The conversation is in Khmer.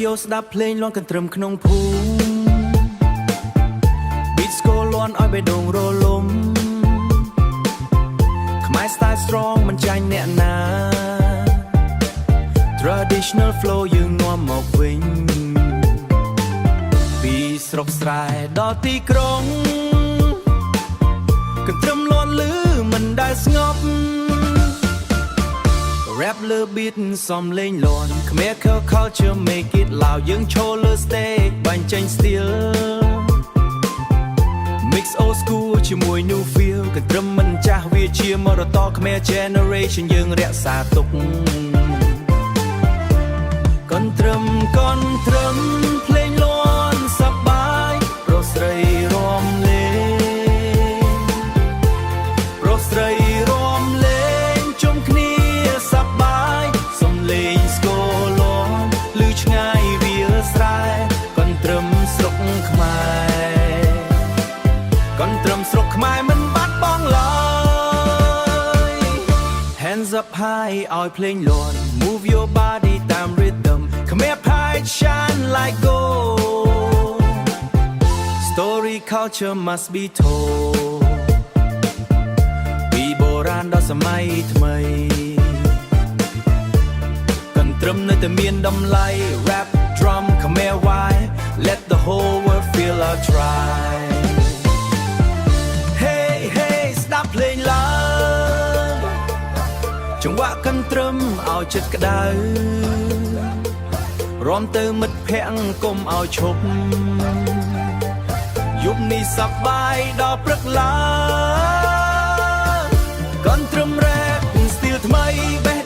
យោស្ដាប់ភ្លេងលាន់កន្ទ្រឹមក្នុងភូមិ Beat ស្គរលាន់ឲ្យបេះដូងរលំខ្មែរ style strong មិនចាញ់អ្នកណា Traditional flow យើងនាំមកវិញពីស្រុកស្រែដល់ទីក្រុងកន្ទ្រឹមលាន់លឺមិនដែលស្ងប់ Rap លើ beat សំលេងលាន់ខ្មែរ culture make it loud យើងឈរលើ stage បាញ់ចេញ style Mix old school ជាមួយ new feel កន្ទ្រឹមមិនចាស់វាជាមរតកខ្មែរ generation យើងរក្សាទុកកន្ទ្រឹមភ្លេងលាន់សប្បាយប្រុសស្រីរាំលេងប្រុសស្រីរាំលេងជុំគ្នាសប្បាយសំលេងស្គរលាន់ឮឆ្ងាយវាស្រែកន្ទ្រឹមស្រុកខ្មែរកន្ទ្រឹមស្រុកខ្មែរមិនបាត់បង់ឡើយ Hands up high ឲ្យភ្លេងលាន់ Move your body តាម rhythm ខ្មែរ pride shine like gold Story culture must be told ពីបុរាណដល់សម័យថ្មីកន្ទ្រឹមនៅតែមានតម្លៃ Rap drum ខ្មែរ why Let the whole world feel our tribe Hey hey ស្ដាប់ភ្លេងឡើងចង្វាក់កន្ទ្រឹមឲ្យចិត្តក្តៅរាំទៅមិត្តភក្តិកុំឲ្យឈប់យប់នេះសប្បាយដល់ព្រឹកឡើងកន្ទ្រឹម rap ស្ទីលថ្មីបេះ